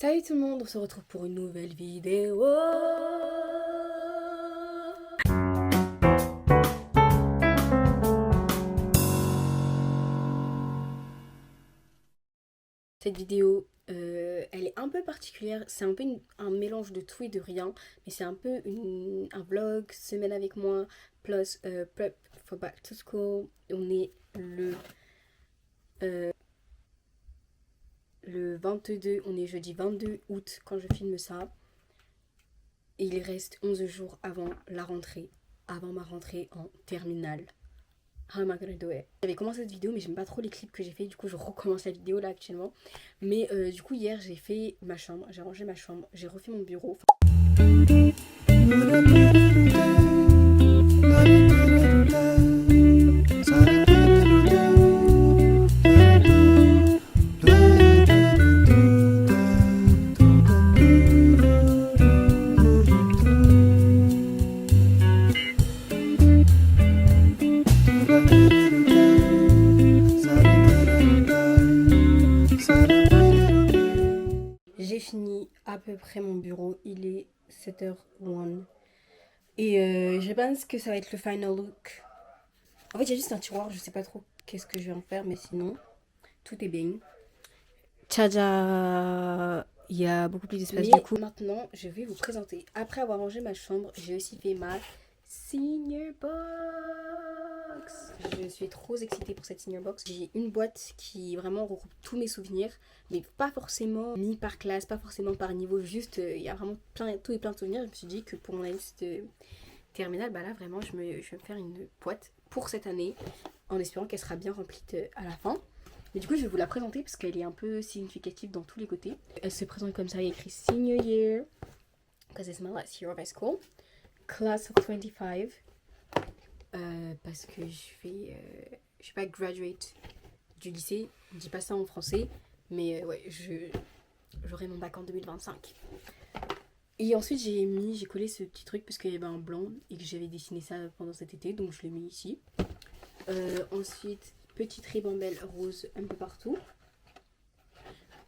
Salut tout le monde, on se retrouve pour une nouvelle vidéo. Cette vidéo, elle est un peu particulière. C'est un peu un mélange de tout et de rien. Mais c'est un peu un vlog, semaine avec moi, plus prep for back to school. On est euh, le 22, on est jeudi 22 août quand je filme ça. Et il reste 11 jours avant la rentrée, avant ma rentrée en terminale. How am I gonna do it? J'avais commencé cette vidéo mais j'aime pas trop les clips que j'ai fait, du coup je recommence la vidéo là actuellement. Mais du coup hier j'ai fait ma chambre, j'ai rangé ma chambre, j'ai refait mon bureau. J'ai fini à peu près mon bureau, il est 7h01. Et je pense que ça va être le final look. En fait, il y a juste un tiroir, je sais pas trop qu'est-ce que je vais en faire, mais sinon, tout est bien. Tchaja, il y a beaucoup plus d'espace du coup. Maintenant, je vais vous présenter. Après avoir rangé ma chambre, j'ai aussi fait ma senior box. Je suis trop excitée pour cette senior box. J'ai une boîte qui vraiment regroupe tous mes souvenirs, mais pas forcément mis par classe, pas forcément par niveau. Juste, il y a vraiment tout et plein de souvenirs. Je me suis dit que pour mon liste terminale, bah là vraiment, je vais me faire une boîte pour cette année, en espérant qu'elle sera bien remplie à la fin. Mais du coup, je vais vous la présenter parce qu'elle est un peu significative dans tous les côtés. Elle se présente comme ça, il y a écrit Senior Year, because it's my last year of high school. Class of 25, parce que je vais pas graduate du lycée, on dit pas ça en français, mais ouais, j'aurai mon bac en 2025. Et ensuite, j'ai collé ce petit truc parce qu'il y avait un blanc et que j'avais dessiné ça pendant cet été, donc je l'ai mis ici. Ensuite, petite ribambelle rose un peu partout.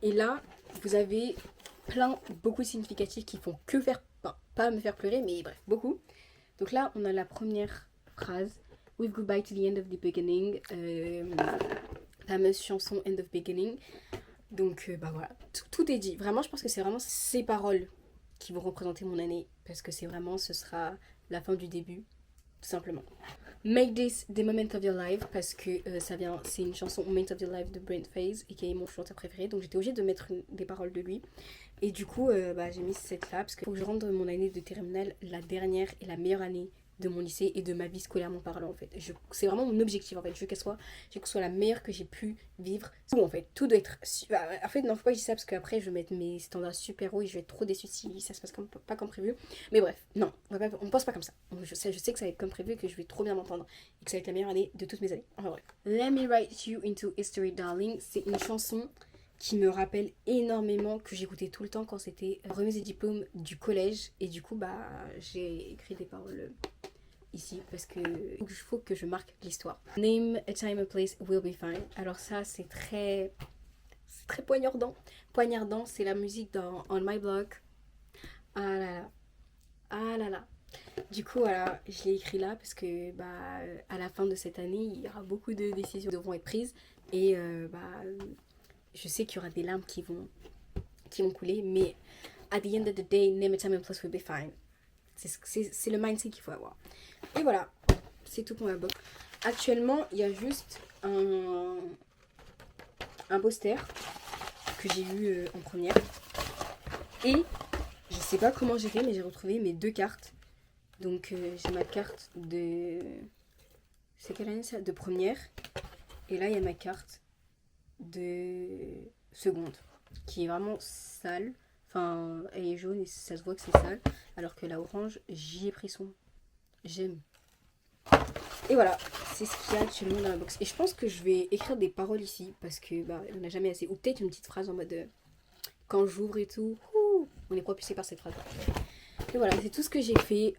Et là, vous avez beaucoup de significatifs qui font que faire, pas me faire pleurer, mais bref, beaucoup. Donc là, on a la première phrase, With goodbye to the end of the beginning, fameuse chanson End of Beginning. Donc bah voilà, tout est dit. Vraiment, je pense que c'est vraiment ces paroles qui vont représenter mon année, parce que ce sera la fin du début, tout simplement. Make This the Moment of Your Life, parce que c'est une chanson Moment of Your Life de Brent Faze et qui est mon chanteur préféré, donc j'étais obligée de mettre des paroles de lui. Et du coup, j'ai mis cette là parce qu'il faut que je rende mon année de terminale la dernière et la meilleure année de mon lycée et de ma vie scolairement parlant en fait. C'est vraiment mon objectif en fait. Je veux qu'elle soit la meilleure que j'ai pu vivre. Tout en fait, tout doit être... En fait, non, faut pas que je dise ça parce qu'après je vais mettre mes standards super hauts et je vais être trop déçue si ça se passe pas comme prévu. Mais bref, non, on pense pas comme ça. Je sais que ça va être comme prévu, que je vais trop bien m'entendre et que ça va être la meilleure année de toutes mes années. Enfin bref. Let Me Write You Into History Darling, c'est une chanson qui me rappelle énormément, que j'écoutais tout le temps quand c'était remise et diplôme du collège. Et du coup, j'ai écrit des paroles ici parce que il faut que je marque l'histoire. Name a time and place will be fine. Alors ça, c'est très poignardant. Poignardant, c'est la musique dans On My Block. Ah là là. Ah là là. Du coup, voilà, je l'ai écrit là parce que à la fin de cette année, il y aura beaucoup de décisions qui devront être prises. Et je sais qu'il y aura des larmes qui vont couler, mais at the end of the day, name a time and place will be fine. C'est le mindset qu'il faut avoir. Et voilà, c'est tout pour ma box. Actuellement, il y a juste un poster que j'ai eu en première. Et je sais pas comment j'ai fait, mais j'ai retrouvé mes deux cartes. Donc j'ai ma carte de... C'est quelle année ça? De première. Et là, il y a ma carte de seconde, qui est vraiment sale. Enfin, elle est jaune et ça se voit que c'est sale. Alors que la orange, j'y ai pris soin. J'aime. Et voilà, c'est ce qu'il y a actuellement dans la box. Et je pense que je vais écrire des paroles ici, parce que il n'y en a jamais assez. Ou peut-être une petite phrase en mode quand j'ouvre et tout, on est propulsé par cette phrase. Et voilà, c'est tout ce que j'ai fait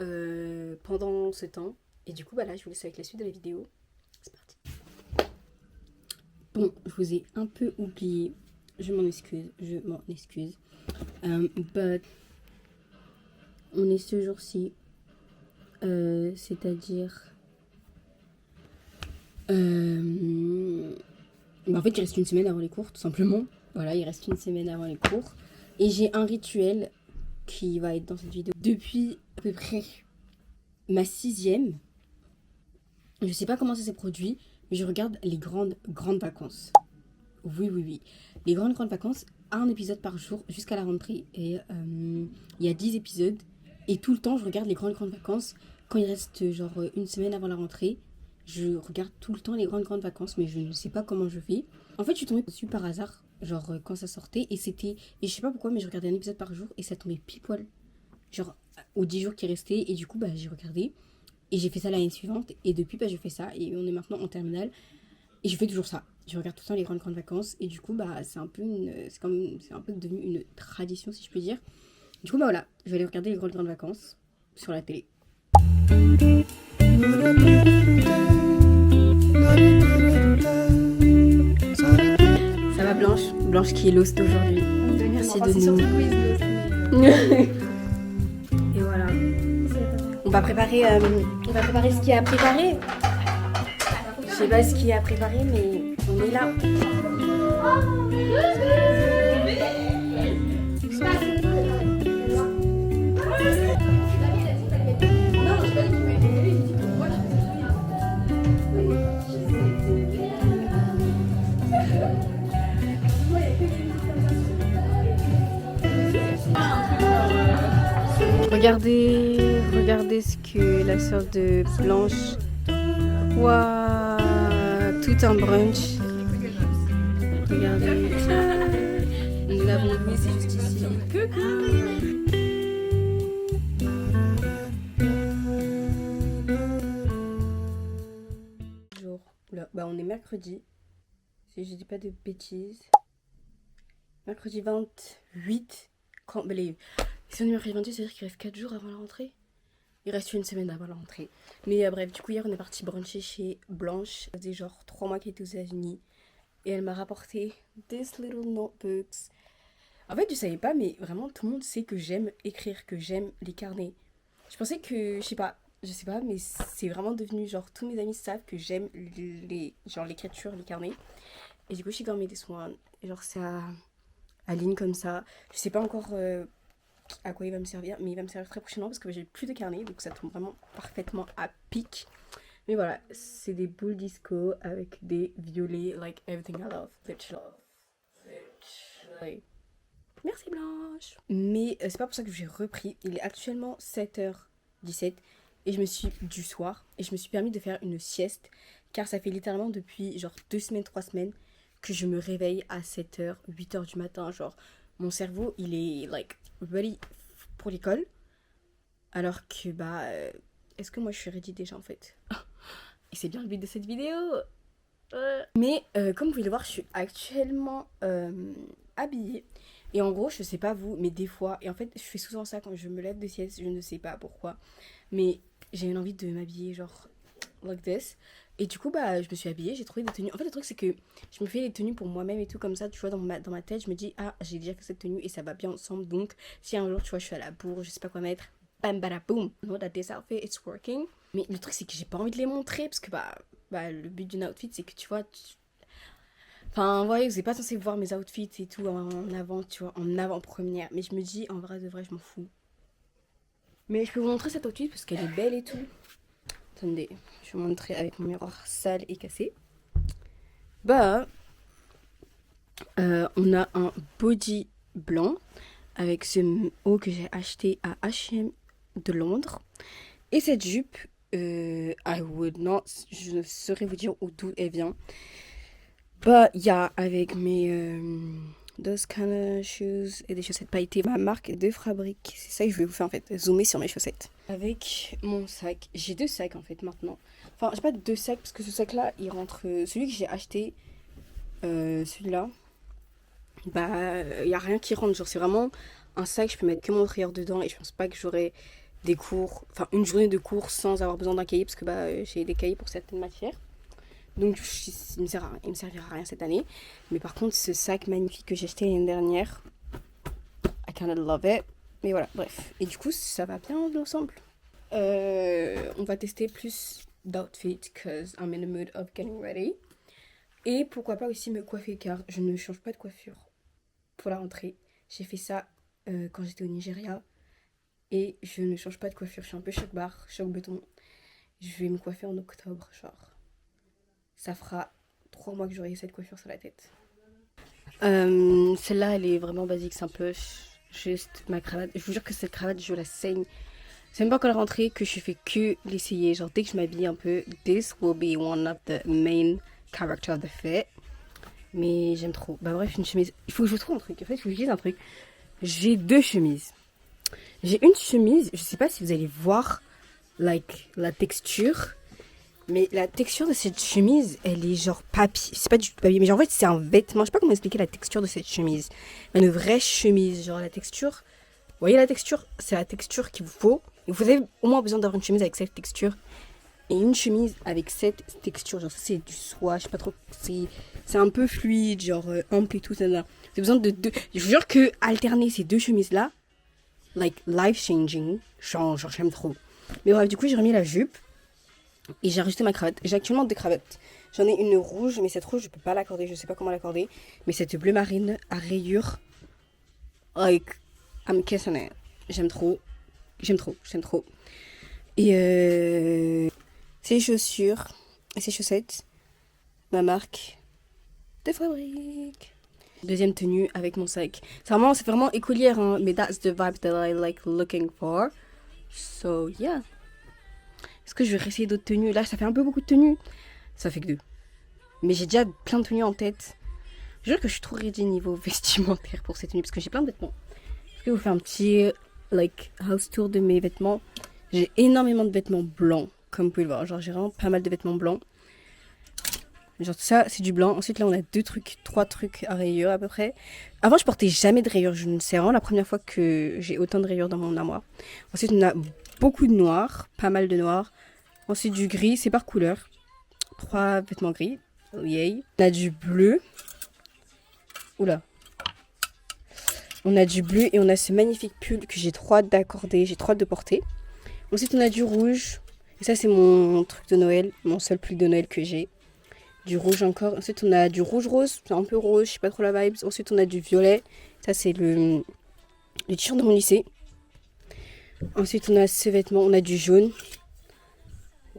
pendant ce temps. Et du coup, là, je vous laisse avec la suite de la vidéo. C'est parti. Bon, je vous ai un peu oublié. Je m'en excuse. But on est ce jour-ci, c'est-à-dire en fait il reste une semaine avant les cours tout simplement. Voilà, il reste une semaine avant les cours et j'ai un rituel qui va être dans cette vidéo depuis à peu près ma 6e. Je sais pas comment ça s'est produit, mais je regarde les grandes vacances. Oui. Les grandes vacances, un épisode par jour jusqu'à la rentrée. Et il y a 10 épisodes. Et tout le temps, je regarde les grandes vacances. Quand il reste genre une semaine avant la rentrée, je regarde tout le temps les grandes vacances, mais je ne sais pas comment je fais. En fait, je suis tombée dessus par hasard, genre quand ça sortait. Et je sais pas pourquoi, mais je regardais un épisode par jour et ça tombait pile poil. Genre aux 10 jours qui restaient. Et du coup, j'ai regardé. Et j'ai fait ça l'année suivante. Et depuis, je fais ça. Et on est maintenant en terminale. Et je fais toujours ça. Je regarde tout le temps les grandes vacances. Et du coup, c'est un peu devenu une tradition, si je peux dire. Du coup, voilà. Je vais aller regarder les grandes vacances sur la télé. Ça va, Blanche? Blanche qui est lost aujourd'hui. Merci de nous. Et voilà. On va préparer ce qu'il y a à préparer. Je sais pas ce qu'il y a à préparer, mais on est là. Regardez ce que la sœur de Blanche. Waouh, tout un brunch. Regardez. Nous l'avons mis, c'est juste ici. On est mercredi. Si je dis pas de bêtises. Mercredi 28. Si on est mercredi 28, c'est-à-dire qu'il reste 4 jours avant la rentrée. Il reste une semaine avant la rentrée. Mais bref, du coup, hier, on est parti bruncher chez Blanche. Ça faisait genre 3 mois qu'elle était aux États-Unis. Et elle m'a rapporté these little notebooks. En fait, je savais pas, mais vraiment, tout le monde sait que j'aime écrire, que j'aime les carnets. Je pensais que, je sais pas, mais c'est vraiment devenu genre, tous mes amis savent que j'aime l'écriture, les carnets. Et du coup, she got me this one. Genre, c'est à ligne comme ça. Je sais pas encore à quoi il va me servir, mais il va me servir très prochainement parce que j'ai plus de carnet, donc ça tombe vraiment parfaitement à pic. Mais voilà, c'est des boules disco avec des violets, like everything I love. Literally. Merci Blanche. Mais c'est pas pour ça que j'ai repris. Il est actuellement 7h17 et je me suis du soir et je me suis permis de faire une sieste car ça fait littéralement depuis genre 2 semaines, 3 semaines que je me réveille à 7h, 8h du matin. Genre mon cerveau il est like ready pour l'école alors que est-ce que moi je suis ready déjà en fait? Et c'est bien le but de cette vidéo. Mais comme vous pouvez le voir, je suis actuellement habillée. Et en gros, je sais pas vous, mais des fois, et en fait, je fais souvent ça quand je me lève de sieste, je ne sais pas pourquoi. Mais j'ai une envie de m'habiller genre like this. Et du coup, je me suis habillée, j'ai trouvé des tenues. En fait, le truc, c'est que je me fais des tenues pour moi-même et tout comme ça. Tu vois, dans ma tête, je me dis, ah, j'ai déjà fait cette tenue et ça va bien ensemble. Donc, si un jour, tu vois, je suis à la bourre, je sais pas quoi mettre, bam, badaboum. Know that this outfit, it's working. Mais le truc, c'est que j'ai pas envie de les montrer parce que, le but d'une outfit, c'est que tu vois, enfin, vous voyez, vous n'êtes pas censé voir mes outfits et tout en avant, tu vois, en avant-première. Mais je me dis, en vrai de vrai, je m'en fous. Mais je peux vous montrer cette outfit parce qu'elle est belle et tout. Attendez, je vais vous montrer avec mon miroir sale et cassé. On a un body blanc avec ce haut que j'ai acheté à H&M de Londres. Et cette jupe, je ne saurais vous dire d'où elle vient. Il y a avec mes those kind of shoes et des chaussettes pailletées, ma marque de fabrique. C'est ça que je vais vous faire en fait, zoomer sur mes chaussettes. Avec mon sac, j'ai 2 sacs en fait maintenant. Enfin, j'ai pas 2 sacs parce que ce sac là, il rentre. Celui que j'ai acheté, celui-là, il y a rien qui rentre. Genre, c'est vraiment un sac, je peux mettre que mon trieur dedans et je pense pas que j'aurai des cours, enfin une journée de cours sans avoir besoin d'un cahier parce que j'ai des cahiers pour certaines matières. Donc il me servira à rien cette année. Mais par contre ce sac magnifique que j'ai acheté l'année dernière, I kind of love it. Mais voilà, bref. Et du coup, ça va bien ensemble. On va tester plus d'outfits because I'm in the mood of getting ready. Et pourquoi pas aussi me coiffer car je ne change pas de coiffure pour la rentrée. J'ai fait ça quand j'étais au Nigeria. Et je ne change pas de coiffure. Je suis un peu choc barre, choc béton. Je vais me coiffer en octobre, genre. Ça fera 3 mois que j'aurai cette coiffure sur la tête. Celle-là, elle est vraiment basique, c'est un peu juste ma cravate. Je vous jure que cette cravate, je la saigne. C'est même pas encore la rentrée que je fais que l'essayer. Genre, dès que je m'habille un peu, this will be one of the main characters of the fit. Mais j'aime trop. Bah bref, une chemise. Il faut que je trouve un truc. En fait, il faut que je dise un truc. J'ai 2 chemises. J'ai une chemise, je sais pas si vous allez voir like, la texture. Mais la texture de cette chemise, elle est genre papier. C'est pas du tout papier, mais genre, en fait, c'est un vêtement. Je sais pas comment expliquer la texture de cette chemise. Une vraie chemise, genre la texture. Vous voyez la texture? C'est la texture qu'il vous faut. Et vous avez au moins besoin d'avoir une chemise avec cette texture. Et une chemise avec cette texture. Genre, ça, c'est du soie, je sais pas trop. C'est un peu fluide, genre ample et tout. Ça. Vous avez besoin de 2. Je vous jure que alterner ces 2 chemises-là, like life changing. Genre j'aime trop. Mais bref, du coup, j'ai remis la jupe. Et j'ai rajouté ma cravate. J'ai actuellement 2 cravates. J'en ai une rouge, mais cette rouge, je peux pas l'accorder. Je sais pas comment l'accorder. Mais cette bleu marine à rayures, like, I'm kissing it. J'aime trop. J'aime trop. Et ces chaussures et ces chaussettes, ma marque de fabrique. Deuxième tenue avec mon sac. C'est vraiment écolière, hein, mais that's the vibe that I like looking for. So, yeah. Est-ce que je vais réessayer d'autres tenues? Là, ça fait un peu beaucoup de tenues. Ça fait que 2. Mais j'ai déjà plein de tenues en tête. Je jure que je suis trop ready niveau vestimentaire pour ces tenues. Parce que j'ai plein de vêtements. Je vais vous faire un petit like, house tour de mes vêtements. J'ai énormément de vêtements blancs. Comme vous pouvez le voir. Genre, j'ai vraiment pas mal de vêtements blancs. Genre, ça, c'est du blanc. Ensuite, là, on a 3 trucs à rayures à peu près. Avant, je portais jamais de rayures. C'est vraiment la première fois que j'ai autant de rayures dans mon armoire. Ensuite, on a beaucoup de noir. Pas mal de noir. Ensuite, du gris, c'est par couleur. 3 vêtements gris. Oh, yay. On a du bleu. Oula. On a du bleu et on a ce magnifique pull que j'ai trop hâte d'accorder. J'ai trop hâte de porter. Ensuite, on a du rouge. Et ça, c'est mon truc de Noël. Mon seul pull de Noël que j'ai. Du rouge encore. Ensuite, on a du rouge rose. C'est un peu rose. Je sais pas trop la vibe. Ensuite, on a du violet. Ça, c'est le t-shirt de mon lycée. Ensuite, on a ce vêtement. On a du jaune.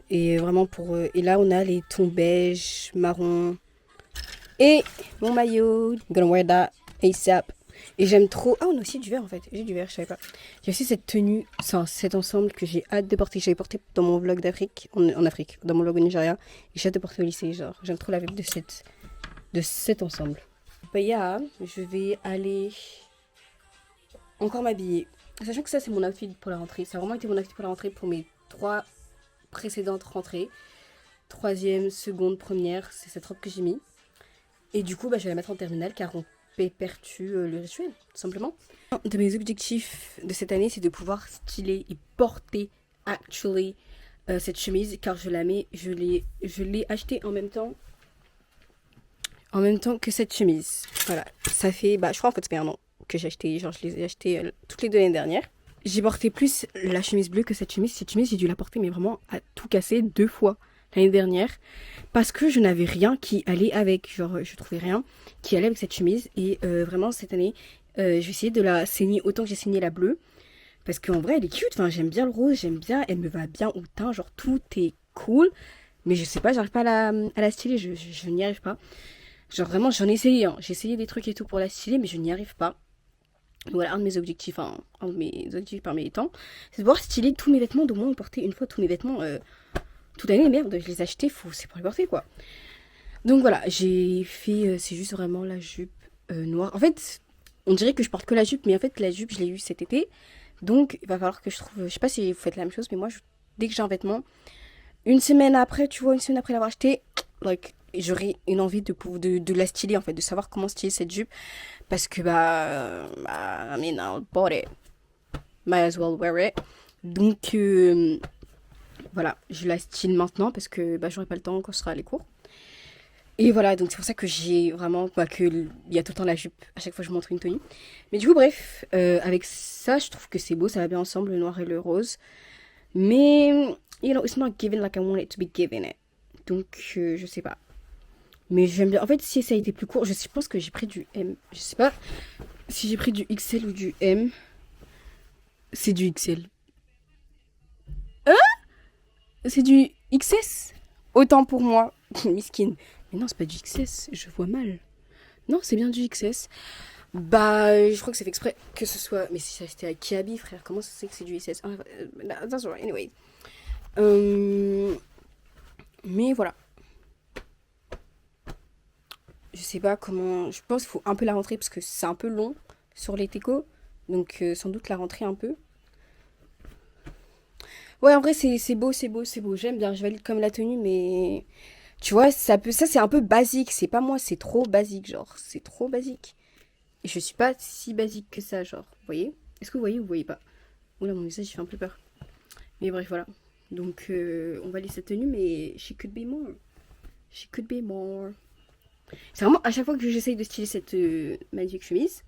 Et vraiment pour... et là, on a les tons beige, marron. Et mon maillot. I'm gonna wear that ASAP. Et j'aime trop... Ah, on a aussi du vert en fait. J'ai du vert, je savais pas. J'ai aussi cette tenue, cet ensemble que j'ai hâte de porter. J'avais porté dans mon vlog d'Afrique, en Afrique, dans mon vlog au Nigeria. Et j'ai hâte de porter au lycée, genre. J'aime trop la vibe de cet ensemble. Bah, yeah, je vais aller encore m'habiller. Sachant que ça, c'est mon outfit pour la rentrée. Ça a vraiment été mon outfit pour la rentrée pour mes 3 précédentes rentrées. 3e, seconde, première, c'est cette robe que j'ai mis. Et du coup, bah, je vais la mettre en terminale car on perpétue le rituel, tout simplement. Un de mes objectifs de cette année, c'est de pouvoir styler et porter actually cette chemise car je l'ai achetée en même temps que cette chemise. Voilà, ça fait, bah je crois en fait c'est un an que j'ai acheté, genre je les ai achetées toutes les 2 l'année dernière. J'ai porté plus la chemise bleue que cette chemise. Cette chemise, j'ai dû la porter mais vraiment à tout casser 2 fois l'année dernière parce que je n'avais rien qui allait avec, genre je trouvais rien qui allait avec cette chemise et vraiment cette année je vais essayer de la saigner autant que j'ai saigné la bleue parce qu'en vrai elle est cute, enfin j'aime bien le rose, j'aime bien, elle me va bien au teint, genre tout est cool mais je sais pas, j'arrive pas à la styler, je n'y arrive pas, genre vraiment j'en ai essayé, hein. J'ai essayé des trucs et tout pour la styler mais je n'y arrive pas. Voilà, un de mes objectifs parmi les temps, c'est de pouvoir styler tous mes vêtements, d'au moins porter une fois tous mes vêtements toute l'année. Merde, je les ai achetés, c'est pour les porter quoi. Donc voilà, j'ai fait, c'est juste vraiment la jupe noire. En fait, on dirait que je porte que la jupe, mais en fait la jupe je l'ai eue cet été. Donc il va falloir que je trouve, je sais pas si vous faites la même chose, mais moi dès que j'ai un vêtement, une semaine après l'avoir acheté, like, j'aurais une envie de la styler en fait, de savoir comment styler cette jupe. Parce que I mean, I bought it. Might as well wear it. Donc voilà, je la style maintenant parce que j'aurai pas le temps quand ce sera les cours. Et voilà, donc c'est pour ça que j'ai vraiment, il y a tout le temps la jupe, à chaque fois que je montre une tenue. Mais du coup, bref, avec ça, je trouve que c'est beau, ça va bien ensemble, le noir et le rose. Mais, you know, it's not given like I want it to be given it. Donc, je sais pas. Mais j'aime bien. En fait, si ça a été plus court, je pense que j'ai pris du M. Je sais pas si j'ai pris du XL ou du M. C'est du XL. Hein? C'est du XS? Autant pour moi. Miskin. Mais non, c'est pas du XS. Je vois mal. Non, c'est bien du XS. Bah, je crois que c'est fait exprès que ce soit. Mais si ça c'était à Kiabi, frère, comment ça c'est que c'est du XS? That's alright, anyway. Mais voilà. Je sais pas comment. Je pense qu'il faut un peu la rentrer parce que c'est un peu long sur les techos. Donc, sans doute la rentrer un peu. Ouais, en vrai, c'est beau, c'est beau, c'est beau. J'aime bien. Je valide comme la tenue, mais. Tu vois, ça c'est un peu basique. C'est pas moi, c'est trop basique, genre. C'est trop basique. Et je suis pas si basique que ça, genre. Vous voyez? Est-ce que vous voyez ou vous voyez pas? Oula, mon visage, il fait un peu peur. Mais bref, voilà. Donc, on valide cette tenue, mais she could be more. She could be more. C'est vraiment à chaque fois que j'essaye de styler cette magnifique chemise,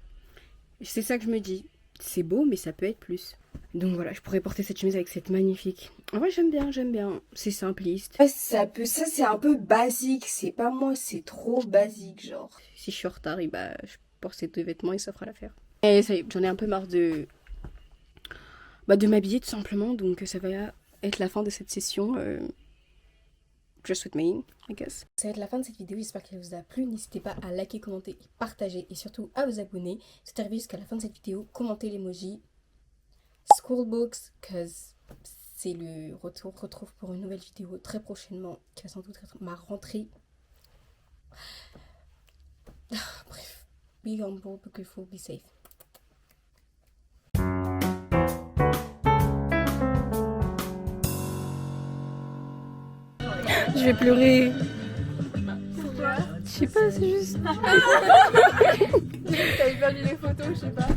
c'est ça que je me dis. C'est beau, mais ça peut être plus. Donc voilà, je pourrais porter cette chemise avec cette magnifique. En vrai, j'aime bien, j'aime bien. C'est simpliste. Ça c'est un peu basique. C'est pas moi, c'est trop basique, genre. Si je suis en retard, bah, je porte ces deux vêtements et ça fera l'affaire. Et ça y est, j'en ai un peu marre de m'habiller tout simplement. Donc ça va être la fin de cette session. Just with me, I guess. Ça va être la fin de cette vidéo, j'espère qu'elle vous a plu. N'hésitez pas à liker, commenter, et partager et surtout à vous abonner. Si vous arrivé jusqu'à la fin de cette vidéo, commentez l'emoji Schoolbooks, cause c'est le retour. Retrouve pour une nouvelle vidéo très prochainement, qui va sans doute être ma rentrée. Bref, be humble, be grateful, be safe. Je vais pleurer. Pourquoi? Je sais pas, c'est juste. T'avais perdu les photos, je sais pas.